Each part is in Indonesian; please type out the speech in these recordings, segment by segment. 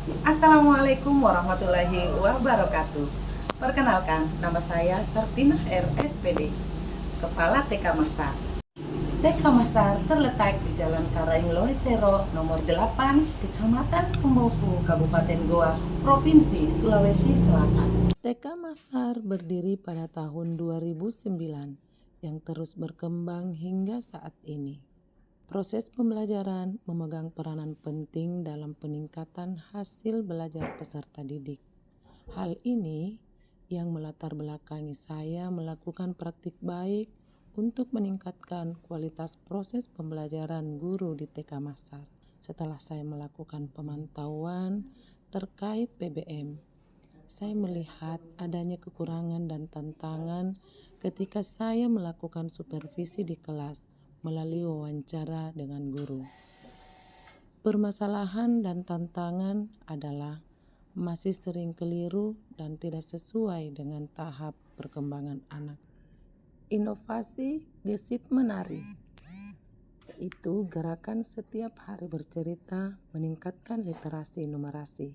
Assalamualaikum warahmatullahi wabarakatuh. Perkenalkan, nama saya Sarpina RSPD, Kepala TK Masar. TK Masar terletak di Jalan Karaing Loesero nomor 8, Kecamatan Sembopu, Kabupaten Goa, Provinsi Sulawesi Selatan. TK Masar berdiri pada tahun 2009 yang terus berkembang hingga saat ini. Proses pembelajaran memegang peranan penting dalam peningkatan hasil belajar peserta didik. Hal ini yang melatar belakangi saya melakukan praktik baik untuk meningkatkan kualitas proses pembelajaran guru di TK Masar. Setelah saya melakukan pemantauan terkait PBM, saya melihat adanya kekurangan dan tantangan ketika saya melakukan supervisi di kelas melalui wawancara dengan guru. Permasalahan dan tantangan adalah masih sering keliru dan tidak sesuai dengan tahap perkembangan anak. Inovasi gesit menari, yaitu gerakan setiap hari bercerita meningkatkan literasi numerasi,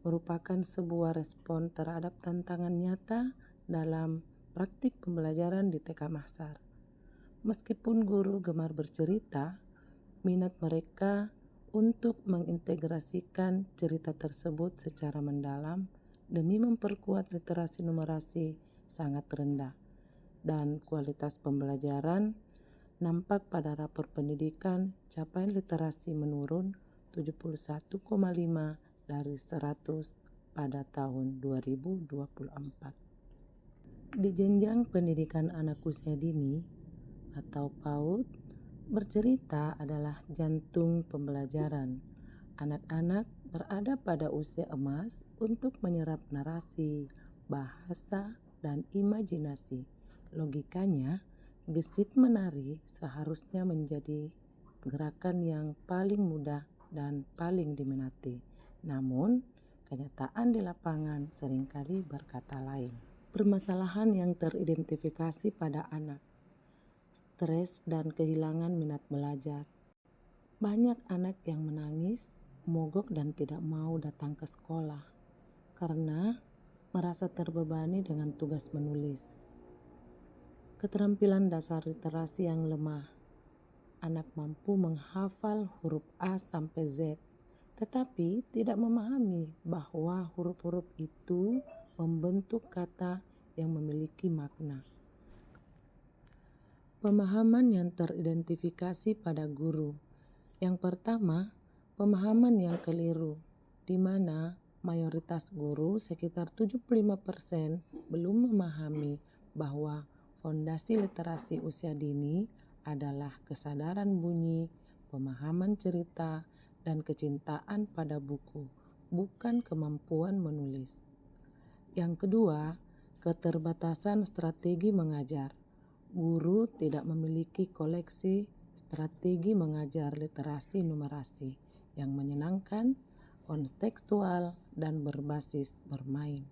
merupakan sebuah respon terhadap tantangan nyata dalam praktik pembelajaran di TK Masar. Meskipun guru gemar bercerita, minat mereka untuk mengintegrasikan cerita tersebut secara mendalam demi memperkuat literasi numerasi sangat rendah, dan kualitas pembelajaran nampak pada rapor pendidikan capaian literasi menurun 71,5 dari 100 pada tahun 2024. Di jenjang pendidikan anak usia dini atau PAUD, bercerita adalah jantung pembelajaran. Anak-anak berada pada usia emas untuk menyerap narasi, bahasa, dan imajinasi. Logikanya, gesit menari seharusnya menjadi gerakan yang paling mudah dan paling diminati. Namun, kenyataan di lapangan seringkali berkata lain. Permasalahan yang teridentifikasi pada anak: stres dan kehilangan minat belajar. Banyak anak yang menangis, mogok dan tidak mau datang ke sekolah karena merasa terbebani dengan tugas menulis. Keterampilan dasar literasi yang lemah. Anak mampu menghafal huruf A sampai Z, tetapi tidak memahami bahwa huruf-huruf itu membentuk kata yang memiliki makna. Pemahaman yang teridentifikasi pada guru. Yang pertama, pemahaman yang keliru, di mana mayoritas guru sekitar 75% belum memahami bahwa fondasi literasi usia dini adalah kesadaran bunyi, pemahaman cerita, dan kecintaan pada buku, bukan kemampuan menulis. Yang kedua, keterbatasan strategi mengajar. Guru tidak memiliki koleksi strategi mengajar literasi numerasi yang menyenangkan, kontekstual, dan berbasis bermain.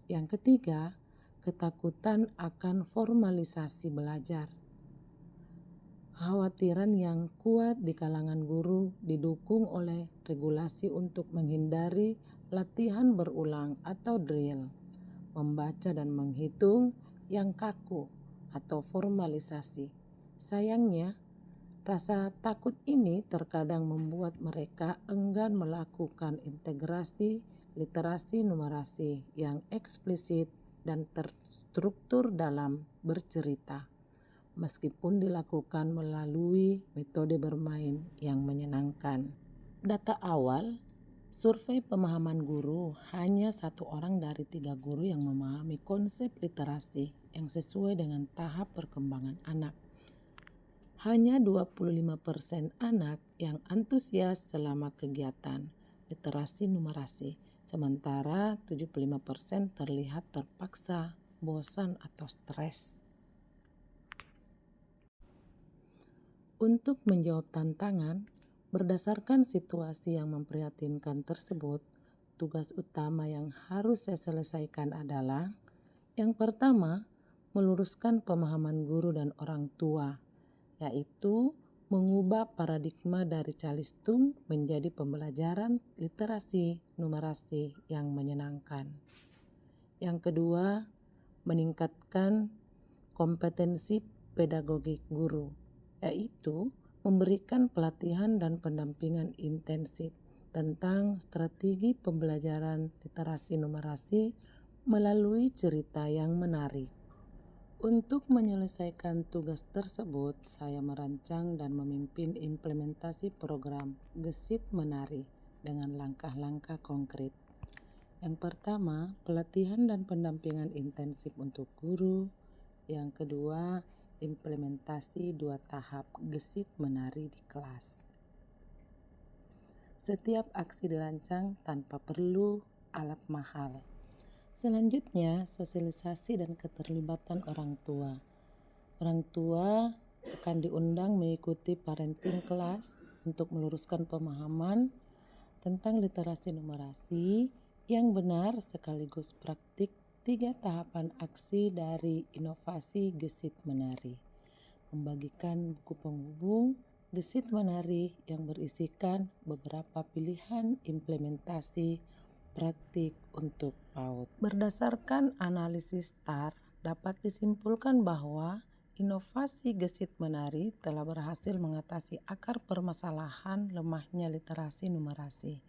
Yang ketiga, ketakutan akan formalisasi belajar. Kekhawatiran yang kuat di kalangan guru didukung oleh regulasi untuk menghindari latihan berulang atau drill, membaca dan menghitung yang kaku atau formalisasi. Sayangnya, rasa takut ini terkadang membuat mereka enggan melakukan integrasi literasi numerasi yang eksplisit dan terstruktur dalam bercerita, meskipun dilakukan melalui metode bermain yang menyenangkan. Data awal survei pemahaman guru, hanya 1 orang dari 3 guru yang memahami konsep literasi yang sesuai dengan tahap perkembangan anak. Hanya 25% anak yang antusias selama kegiatan literasi numerasi, sementara 75% terlihat terpaksa, bosan atau stres. Untuk menjawab tantangan, berdasarkan situasi yang memprihatinkan tersebut, tugas utama yang harus saya selesaikan adalah: yang pertama, meluruskan pemahaman guru dan orang tua, yaitu mengubah paradigma dari calistung menjadi pembelajaran literasi numerasi yang menyenangkan. Yang kedua, meningkatkan kompetensi pedagogik guru, yaitu memberikan pelatihan dan pendampingan intensif tentang strategi pembelajaran literasi numerasi melalui cerita yang menarik. Untuk menyelesaikan tugas tersebut, saya merancang dan memimpin implementasi program Gesit Menari dengan langkah-langkah konkret. Yang pertama, pelatihan dan pendampingan intensif untuk guru. Yang kedua, implementasi 2 tahap Gesit Menari di kelas. Setiap aksi dirancang tanpa perlu alat mahal. Selanjutnya, sosialisasi dan keterlibatan orang tua. Orang tua akan diundang mengikuti parenting kelas untuk meluruskan pemahaman tentang literasi numerasi yang benar sekaligus praktik 3 tahapan aksi dari inovasi Gesit Menari. Membagikan buku penghubung Gesit Menari yang berisikan beberapa pilihan implementasi praktik untuk PAUD. Berdasarkan analisis STAR, dapat disimpulkan bahwa inovasi Gesit Menari telah berhasil mengatasi akar permasalahan lemahnya literasi numerasi,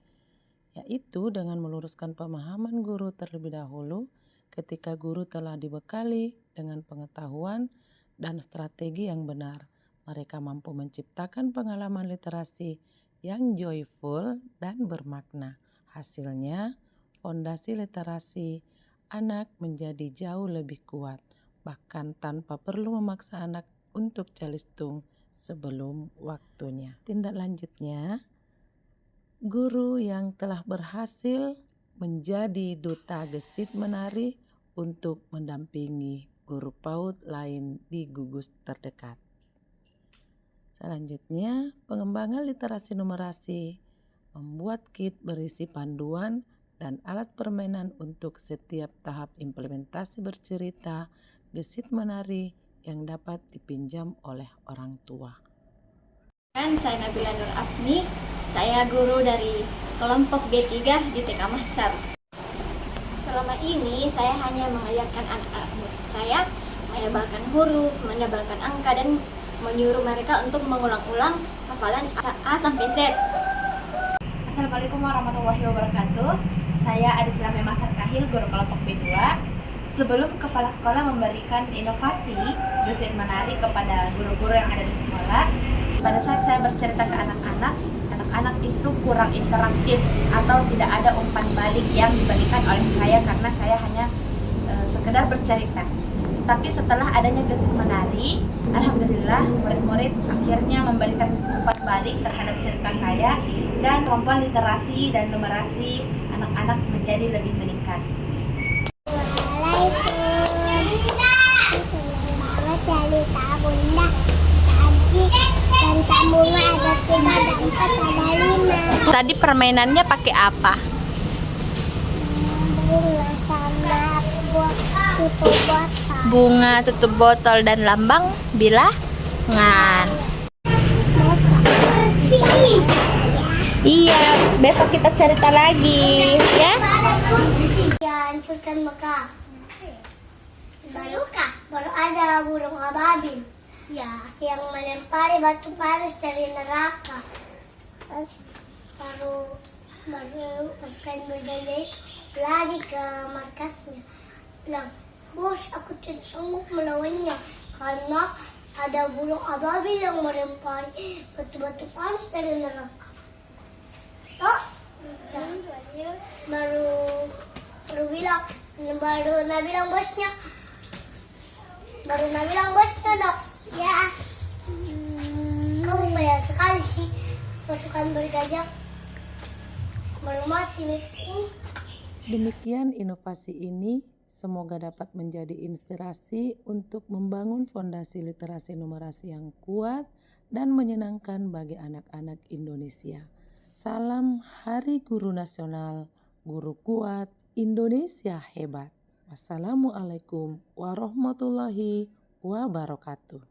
yaitu dengan meluruskan pemahaman guru terlebih dahulu ketika guru telah dibekali dengan pengetahuan dan strategi yang benar. Mereka mampu menciptakan pengalaman literasi yang joyful dan bermakna. Hasilnya, fondasi literasi anak menjadi jauh lebih kuat, bahkan tanpa perlu memaksa anak untuk calistung sebelum waktunya. Tindak lanjutnya, guru yang telah berhasil menjadi duta Gesit Menari untuk mendampingi guru PAUD lain di gugus terdekat. Selanjutnya, pengembangan literasi numerasi, membuat kit berisi panduan dan alat permainan untuk setiap tahap implementasi bercerita Gesit Menari yang dapat dipinjam oleh orang tua. Saya Nabila Nur Afni, saya guru dari kelompok B3 di TK Mahsar. Selama ini saya hanya mengajarkan anak-anak murid saya menebalkan huruf, menebalkan angka, dan menyuruh mereka untuk mengulang-ulang hafalan A sampai Z. Assalamualaikum warahmatullahi wabarakatuh. Saya Adisla Memasar Kahil, guru kelompok B2. Sebelum kepala sekolah memberikan inovasi Gesit Menari kepada guru-guru yang ada di sekolah, pada saat saya bercerita ke anak-anak, anak-anak itu kurang interaktif atau tidak ada umpan balik yang diberikan oleh saya karena saya hanya sekedar bercerita. Tapi setelah adanya Gesit Menari, alhamdulillah murid-murid akhirnya memberikan umpan balik terhadap cerita saya dan kemampuan literasi dan numerasi anak-anak menjadi lebih meningkat. Cerita Bunda tadi tentang bunga ada 3, ada 4, ada 5. Tadi permainannya pakai apa? Bunga sama tutup botol. Bunga, tutup botol, dan lambang bilangan. Besok bersih. Iya, besok kita cerita lagi, ya. Ya, hancurkan Mekah. Baru ada burung ababil. Ya, yang melempari batu panas dari neraka. Baru pasukan berjaya lari ke markasnya. Bilang, bos, aku tidak sanggup melawannya karena ada burung ababil yang melempari batu-batu panas dari neraka. Oh, baru Nabilang bosnya. Dok, ya, kamu banyak sekali sih pasukan bergajah baru mati. Demikian inovasi ini semoga dapat menjadi inspirasi untuk membangun fondasi literasi numerasi yang kuat dan menyenangkan bagi anak-anak Indonesia. Salam Hari Guru Nasional, Guru Kuat, Indonesia Hebat. Wassalamualaikum warahmatullahi wabarakatuh.